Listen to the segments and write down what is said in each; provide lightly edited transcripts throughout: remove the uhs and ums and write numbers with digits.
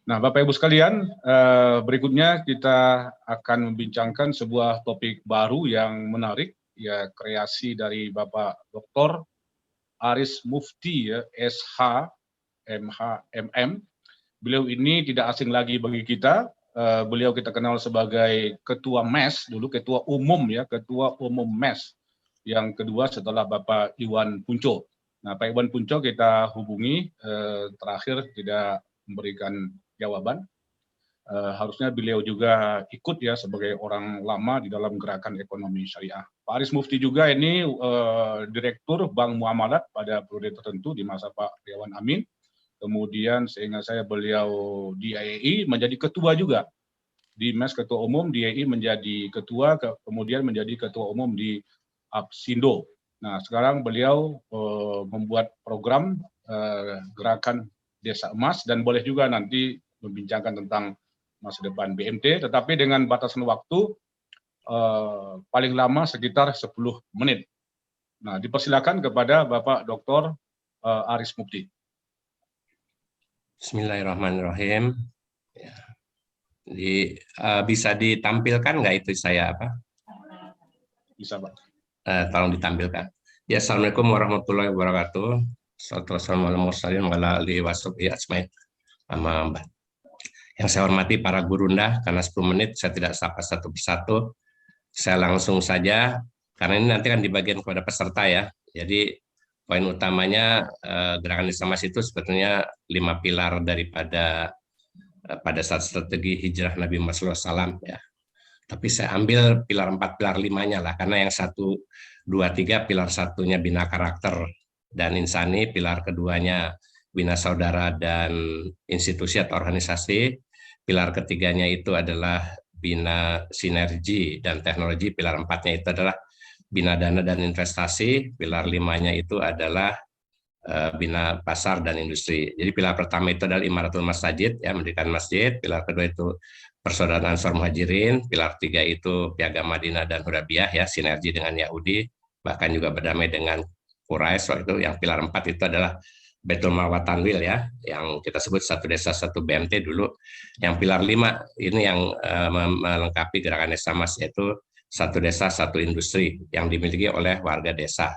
Nah, Bapak Ibu sekalian, berikutnya kita akan membincangkan sebuah topik baru yang menarik, ya kreasi dari Bapak Dr. Aris Mufti, ya, SH, MH, MM. Beliau ini tidak asing lagi bagi kita. Beliau kita kenal sebagai Ketua MES dulu, Ketua Umum ya, Ketua Umum MES. Yang kedua setelah Bapak Iwan Punco. Nah, Pak Iwan Punco kita hubungi, terakhir tidak memberikan jawaban. Harusnya beliau juga ikut ya sebagai orang lama di dalam gerakan ekonomi syariah. Pak Aris Mufti juga ini Direktur Bank Muamalat pada periode tertentu di masa Pak Dewan Amin. Kemudian seingat saya beliau di IAI menjadi ketua juga. Di MES ketua umum, di IAI menjadi ketua, kemudian menjadi ketua umum di APSindo. Nah, sekarang beliau membuat program gerakan Desa Emas dan boleh juga nanti membincangkan tentang masa depan BMT, tetapi dengan batasan waktu paling lama sekitar 10 menit. Nah, dipersilakan kepada Bapak Dr. Aris Mufti. Bismillahirrahmanirrahim. Ya. Bisa ditampilkan nggak itu saya apa? Bisa, Pak. Tolong ditampilkan. Ya, Assalamualaikum warahmatullahi wabarakatuh. Assalamualaikum warahmatullahi wabarakatuh. Yang saya hormati para gurunda, karena 10 menit saya tidak sapa satu persatu. Saya langsung saja, karena ini nanti kan dibagikan kepada peserta ya. Jadi poin utamanya gerakan Desa Emas itu sebetulnya 5 pilar daripada pada saat strategi hijrah Nabi Muhammad SAW ya. Tapi saya ambil pilar 4, pilar 5-nya lah, karena yang 1, 2, 3, pilar 1-nya bina karakter dan insani, pilar keduanya bina saudara dan institusi atau organisasi, pilar ketiganya itu adalah bina sinergi dan teknologi, pilar 4-nya itu adalah bina dana dan investasi, pilar 5-nya itu adalah bina pasar dan industri. Jadi pilar pertama itu adalah Imaratul Masajid, ya, mendirikan masjid. Pilar kedua itu Persaudaraan Ansor Muhajirin. Pilar 3 itu Piagam Madinah dan Hudaybiyah, ya, sinergi dengan Yahudi, bahkan juga berdamai dengan Quraisy. So, itu yang pilar 4 itu adalah Baitul Mal wa Tanwil, ya, yang kita sebut satu desa satu BMT dulu. Yang pilar 5 ini yang melengkapi gerakan Desa Emas, yaitu satu desa satu industri yang dimiliki oleh warga desa.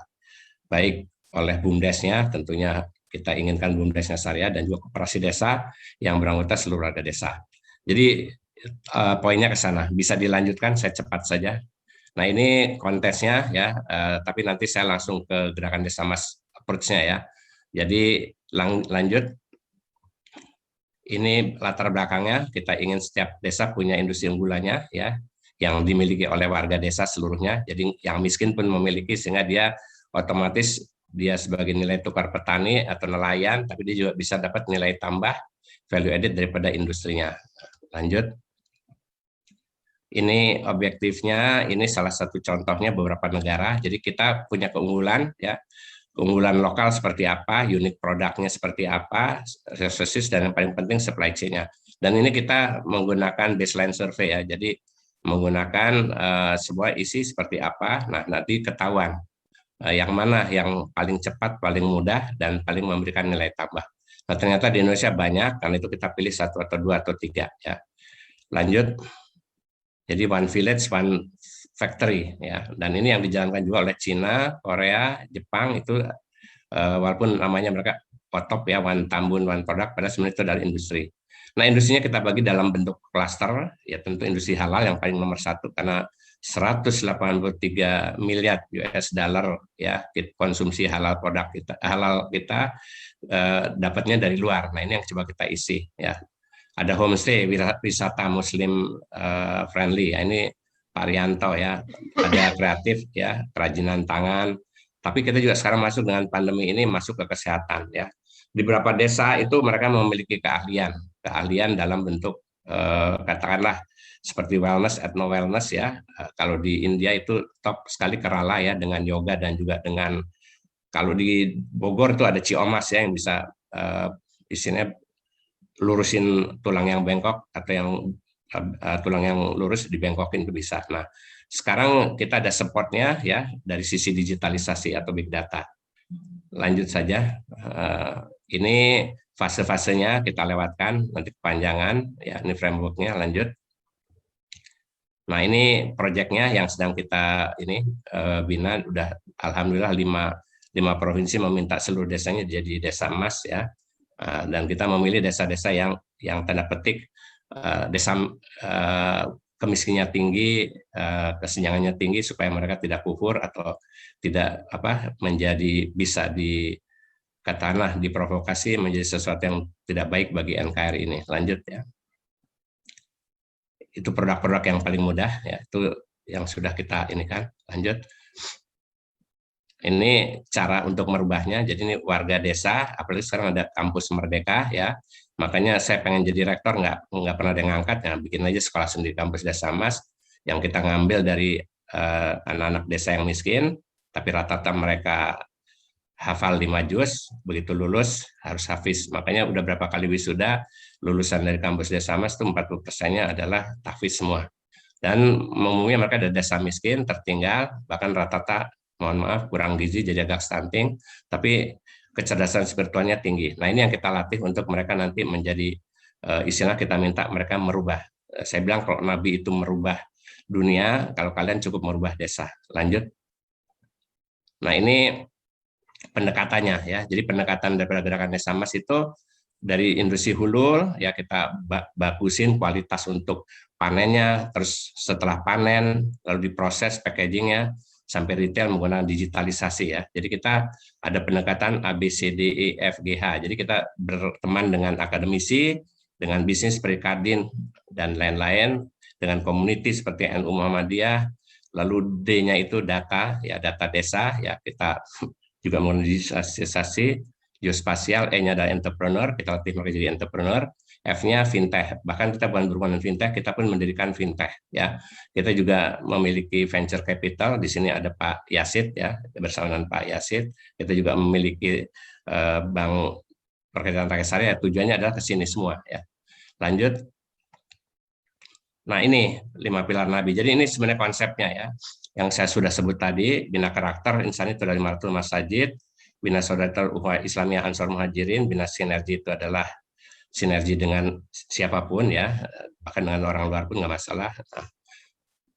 Baik oleh BUMDesnya, tentunya kita inginkan BUMDesnya syariah, dan juga koperasi desa yang beranggota seluruh warga desa. Jadi poinnya ke sana. Bisa dilanjutkan, saya cepat saja. Nah, ini kontesnya ya, tapi nanti saya langsung ke gerakan Desa Emas approach-nya ya. Jadi lanjut. Ini latar belakangnya, kita ingin setiap desa punya industri unggulannya ya, yang dimiliki oleh warga desa seluruhnya. Jadi yang miskin pun memiliki, sehingga dia otomatis dia sebagai nilai tukar petani atau nelayan, tapi dia juga bisa dapat nilai tambah value added daripada industrinya. Lanjut. Ini objektifnya, ini salah satu contohnya beberapa negara. Jadi kita punya keunggulan ya, keunggulan lokal seperti apa, unik produknya seperti apa, resources, dan yang paling penting supply chain-nya. Dan ini kita menggunakan baseline survey ya, jadi menggunakan sebuah isi seperti apa, nah nanti ketahuan yang mana yang paling cepat, paling mudah, dan paling memberikan nilai tambah. Nah, ternyata di Indonesia banyak, karena itu kita pilih 1 atau 2 atau 3 ya. Lanjut. Jadi one village, one factory ya. Dan ini yang dijalankan juga oleh Cina, Korea, Jepang, itu walaupun namanya mereka top ya, one tambun, one product, pada sebenarnya itu adalah industri. Nah, industrinya kita bagi dalam bentuk klaster, ya tentu industri halal yang paling nomor 1, karena 183 miliar US dollar ya konsumsi halal produk kita, dapatnya dari luar. Nah, ini yang coba kita isi ya. Ada homestay, wisata muslim friendly ya, ini Pak Rianto ya. Ada kreatif ya, kerajinan tangan. Tapi kita juga sekarang masuk dengan pandemi ini masuk ke kesehatan ya. Di beberapa desa itu mereka memiliki keahlian dalam bentuk katakanlah seperti wellness, ethno wellness ya. Kalau di India itu top sekali Kerala ya, dengan yoga, dan juga dengan, kalau di Bogor itu ada Ciomas ya, yang bisa isinya lurusin tulang yang bengkok, atau yang tulang yang lurus dibengkokin itu bisa. Nah, sekarang kita ada supportnya ya dari sisi digitalisasi atau big data. Lanjut saja. Ini fase-fasenya kita lewatkan, nanti kepanjangan, ya ini frameworknya, lanjut. Nah ini proyeknya yang sedang kita bina, udah alhamdulillah 5 provinsi meminta seluruh desanya jadi desa emas ya. Dan kita memilih desa-desa yang tanda petik desa kemiskinannya tinggi, kesenjangannya tinggi supaya mereka tidak kufur atau tidak menjadi bisa katakanlah diprovokasi menjadi sesuatu yang tidak baik bagi NKRI ini. Lanjut ya. Itu produk-produk yang paling mudah ya, itu yang sudah kita kan. Lanjut. Ini cara untuk merubahnya. Jadi ini warga desa, apalagi sekarang ada kampus Merdeka ya. Makanya saya pengen jadi rektor, nggak pernah ada yang ngangkat ya, bikin aja sekolah sendiri kampus Desa Emas yang kita ngambil dari anak-anak desa yang miskin, tapi rata-rata mereka hafal 5 juz, begitu lulus harus hafiz. Makanya udah berapa kali wisuda, lulusan dari kampus Desa Emas itu 40%-nya adalah tahfiz semua. Dan umumnya mereka ada desa miskin, tertinggal, bahkan rata-rata mohon maaf kurang gizi jadi agak stunting, tapi kecerdasan spiritualnya tinggi. Nah ini yang kita latih untuk mereka nanti menjadi istilah kita minta mereka merubah. Saya bilang kalau Nabi itu merubah dunia, kalau kalian cukup merubah desa. Lanjut. Nah ini pendekatannya ya. Jadi pendekatan daripada gerakan Desa Emas itu dari industri hulu ya kita bagusin kualitas untuk panennya, terus setelah panen lalu diproses packagingnya sampai retail menggunakan digitalisasi ya. Jadi kita ada pendekatan ABCDEFGH. Jadi kita berteman dengan akademisi, dengan bisnis seperti Kadin dan lain-lain, dengan community seperti NU Muhammadiyah. Lalu D-nya itu data ya, data desa ya, kita juga menggunakan digitalisasi. Geospasial, E-nya adalah entrepreneur, kita latih mereka jadi entrepreneur. F-nya fintech, bahkan kita bukan berhubungan dengan fintech, kita pun mendirikan fintech ya. Kita juga memiliki venture capital, di sini ada Pak Yasid ya, bersama dengan Pak Yasid. Kita juga memiliki bank perkreditan rakyat syariah, tujuannya adalah ke sini semua ya. Lanjut. Nah ini 5 pilar Nabi. Jadi ini sebenarnya konsepnya ya. Yang saya sudah sebut tadi, bina karakter, insan itu dari 500 masjid, bina Saudatul Ukhuwah Islamiyah Ansor Muhajirin, bina sinergi itu adalah sinergi dengan siapapun ya, bahkan dengan orang luar pun nggak masalah. Nah,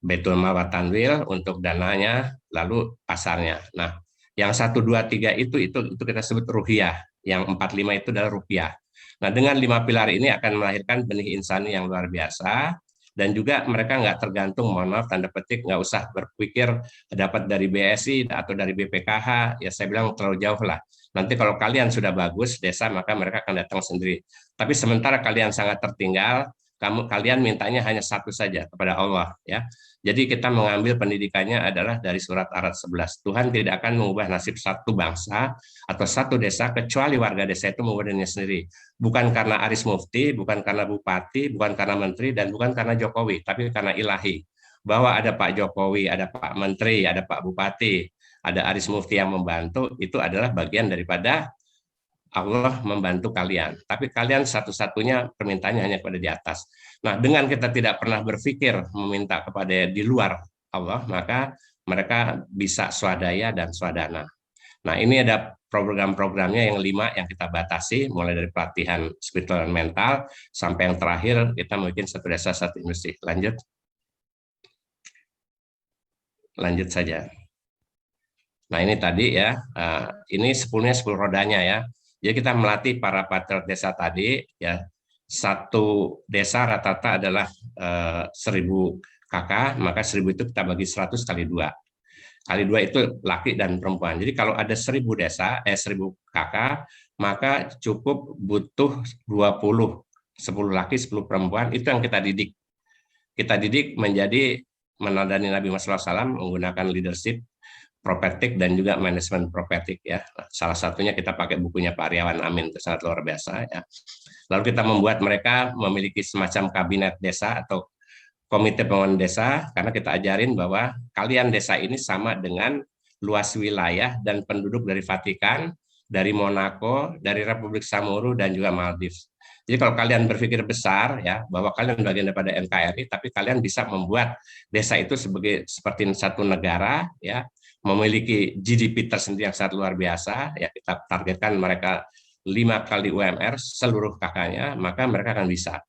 Baitul Mal wa Tanwil untuk dananya, lalu pasarnya. Nah, yang 1, 2, 3 itu kita sebut ruhiyah, yang 4, 5 itu adalah rupiah. Nah, dengan 5 pilar ini akan melahirkan benih insani yang luar biasa, dan juga mereka nggak tergantung, mohon maaf, tanda petik, nggak usah berpikir dapat dari BSI atau dari BPKH, ya saya bilang terlalu jauh lah. Nanti kalau kalian sudah bagus desa, maka mereka akan datang sendiri. Tapi sementara kalian sangat tertinggal, kalian mintanya hanya satu saja, kepada Allah ya. Jadi kita mengambil pendidikannya adalah dari surat Ar-Ra'd 11. Tuhan tidak akan mengubah nasib satu bangsa atau satu desa kecuali warga desa itu mengubah dirinya sendiri. Bukan karena Aris Mufti, bukan karena Bupati, bukan karena Menteri, dan bukan karena Jokowi, tapi karena ilahi. Bahwa ada Pak Jokowi, ada Pak Menteri, ada Pak Bupati, ada Aris Mufti yang membantu, itu adalah bagian daripada Allah membantu kalian. Tapi kalian satu-satunya permintaannya hanya kepada di atas. Nah, dengan kita tidak pernah berpikir meminta kepada di luar Allah, maka mereka bisa swadaya dan swadana. Nah, ini ada program-programnya yang 5 yang kita batasi, mulai dari pelatihan spiritual dan mental, sampai yang terakhir kita mungkin satu desa, satu industri. Lanjut. Lanjut saja. Nah, ini tadi ya, ini 10-nya 10 rodanya ya. Jadi kita melatih para patriot desa tadi ya. Satu desa rata-rata adalah 1000 kakak, maka 1000 itu kita bagi 100 kali 2. Kali 2 itu laki dan perempuan. Jadi kalau ada 1000 desa, 1000 kakak, maka cukup butuh 20, 10 laki, 10 perempuan, itu yang kita didik. Kita didik menjadi menadani Nabi Muhammad SAW menggunakan leadership propetik dan juga manajemen propetik ya. Salah satunya kita pakai bukunya Pak Aryawan Amin, itu sangat luar biasa ya. Lalu kita membuat mereka memiliki semacam kabinet desa atau komite pembangunan desa, karena kita ajarin bahwa kalian desa ini sama dengan luas wilayah dan penduduk dari Vatikan, dari Monaco, dari Republik Samuru dan juga Maldives. Jadi kalau kalian berpikir besar ya, bahwa kalian bagian daripada NKRI, tapi kalian bisa membuat desa itu seperti satu negara ya, memiliki GDP tersendiri yang sangat luar biasa ya. Kita targetkan mereka 5 kali UMR seluruh kakaknya, maka mereka akan bisa.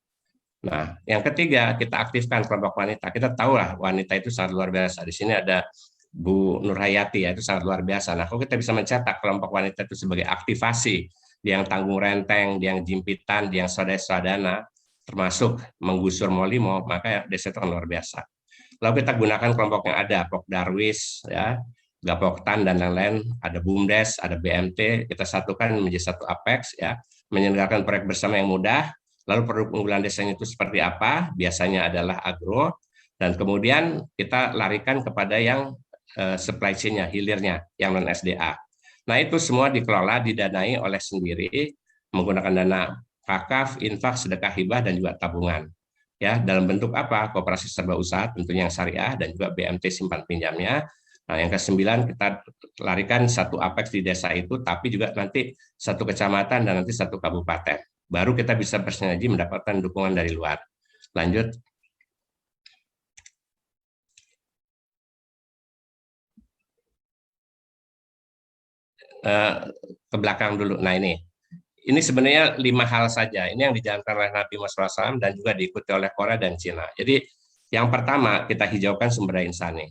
Nah, yang ketiga, kita aktifkan kelompok wanita. Kita tahu lah wanita itu sangat luar biasa. Di sini ada Bu Nurhayati, ya, itu sangat luar biasa. Nah, kalau kita bisa mencetak kelompok wanita itu sebagai aktivasi, yang tanggung renteng, yang jimpitan, yang swadaya-swadana, termasuk menggusur Molimo, maka desa itu kan luar biasa. Lalu kita gunakan kelompok yang ada, Pok Darwis, ya, Gapoktan dan lain-lain, ada BUMDes, ada BMT, kita satukan menjadi satu Apex, ya, menyelenggarakan proyek bersama yang mudah. Lalu produk unggulan desanya itu seperti apa? Biasanya adalah agro, dan kemudian kita larikan kepada yang supply chain-nya, hilirnya, yang non SDA. Nah, itu semua dikelola, didanai oleh sendiri menggunakan dana wakaf, infak, sedekah, hibah, dan juga tabungan. Ya, dalam bentuk apa? Koperasi serba usaha, tentunya yang syariah, dan juga BMT simpan pinjamnya. Nah, yang ke-9 kita larikan satu Apex di desa itu, tapi juga nanti satu kecamatan dan nanti satu kabupaten. Baru kita bisa bersinergi mendapatkan dukungan dari luar. Lanjut. Ke belakang dulu. Nah, ini sebenarnya 5 hal saja. Ini yang dijalankan oleh Nabi Muhammad SAW dan juga diikuti oleh Korea dan Cina. Jadi yang pertama kita hijaukan sumber daya insani.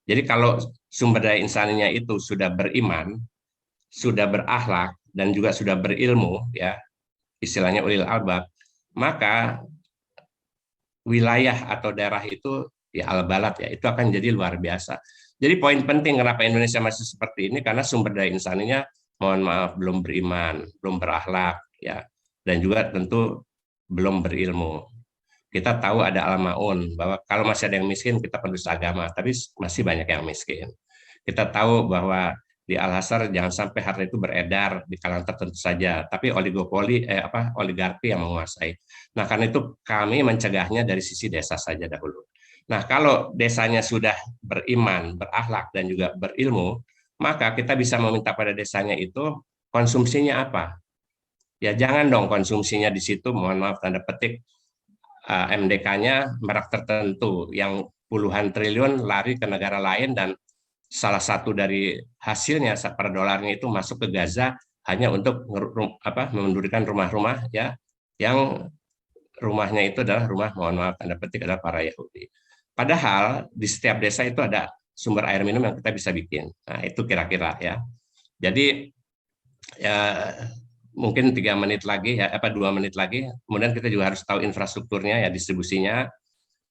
Jadi kalau sumber daya insaninya itu sudah beriman, sudah berakhlak, dan juga sudah berilmu, ya, istilahnya ulil albab, maka wilayah atau daerah itu, ya, al-balad, ya, itu akan jadi luar biasa. Jadi poin penting kenapa Indonesia masih seperti ini, karena sumber daya insaninya, mohon maaf, belum beriman, belum berakhlak, ya, dan juga tentu belum berilmu. Kita tahu ada al-maun, bahwa kalau masih ada yang miskin, kita peduli agama, tapi masih banyak yang miskin. Kita tahu bahwa di Al-Azhar jangan sampai harta itu beredar di kalangan tertentu saja, tapi oligarki yang menguasai. Nah, karena itu kami mencegahnya dari sisi desa saja dahulu. Nah, kalau desanya sudah beriman, berakhlak, dan juga berilmu, maka kita bisa meminta pada desanya itu konsumsinya apa. Ya, jangan dong konsumsinya di situ, mohon maaf tanda petik, MDK-nya merek tertentu yang puluhan triliun lari ke negara lain, dan salah satu dari hasilnya per dolarnya itu masuk ke Gaza hanya untuk mendirikan rumah-rumah, ya, yang rumahnya itu adalah rumah, mohon maaf tanda petik, adalah para Yahudi. Padahal di setiap desa itu ada sumber air minum yang kita bisa bikin. Nah, itu kira-kira, ya. Jadi ya mungkin 3 menit lagi, ya, 2 menit lagi. Kemudian kita juga harus tahu infrastrukturnya, ya, distribusinya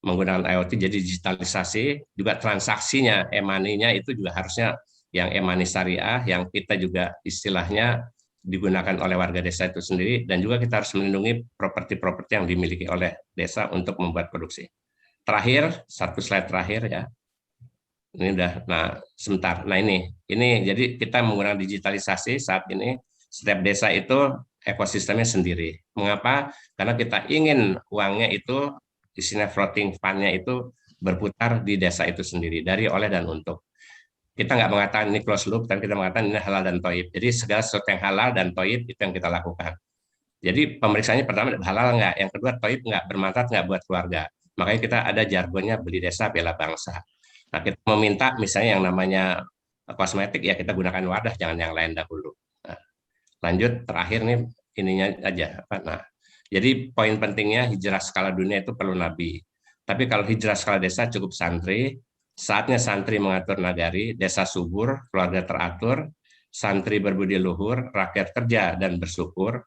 menggunakan IoT, jadi digitalisasi, juga transaksinya, e-money-nya itu juga harusnya yang e-money syariah, yang kita juga istilahnya digunakan oleh warga desa itu sendiri, dan juga kita harus melindungi properti-properti yang dimiliki oleh desa untuk membuat produksi. Terakhir, satu slide terakhir, ya. Ini udah, nah sebentar. Nah, ini jadi kita menggunakan digitalisasi saat ini, setiap desa itu ekosistemnya sendiri. Mengapa? Karena kita ingin uangnya itu, isinya floating fund-nya itu berputar di desa itu sendiri, dari, oleh, dan untuk. Kita nggak mengatakan ini close loop, tapi kita mengatakan ini halal dan toib. Jadi segala sesuatu yang halal dan toib itu yang kita lakukan. Jadi pemeriksaannya pertama halal nggak, yang kedua toib nggak, bermanfaat nggak buat keluarga. Makanya kita ada jargonnya beli desa bela bangsa. Nah, kita meminta misalnya yang namanya kosmetik, ya, kita gunakan wadah, jangan yang lain dahulu. Nah, lanjut, terakhir nih ininya aja. Nah, jadi poin pentingnya hijrah skala dunia itu perlu nabi. Tapi kalau hijrah skala desa cukup santri. Saatnya santri mengatur nagari, desa subur, keluarga teratur, santri berbudi luhur, rakyat kerja dan bersyukur,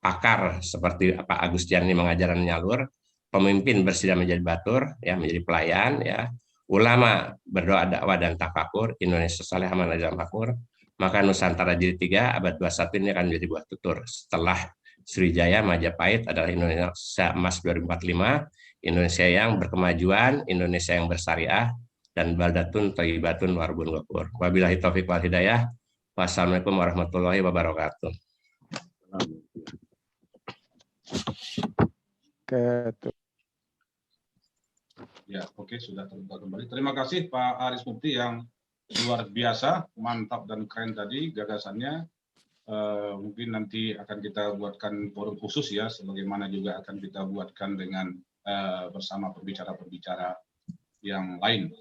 pakar seperti Pak Agustian ini mengajar dan menyalur, pemimpin bersedia menjadi batur, ya, menjadi pelayan, ya, ulama berdoa dakwah dan tafakur, Indonesia saleh aman dan makmur, maka Nusantara Jilid 3 abad 21 ini akan menjadi buah tutur. Setelah Sriwijaya Majapahit adalah Indonesia Emas 2045, Indonesia yang berkemajuan, Indonesia yang bersyariah, dan baldatun thayyibatun warbun ghafur. Wabillahi taufiq wal hidayah. Wassalamualaikum warahmatullahi wabarakatuh. Ya, oke, sudah terbuka kembali. Terima kasih Pak Aris Mufti yang luar biasa, mantap dan keren tadi gagasannya. Mungkin nanti akan kita buatkan forum khusus, ya, sebagaimana juga akan kita buatkan dengan bersama pembicara-pembicara yang lain.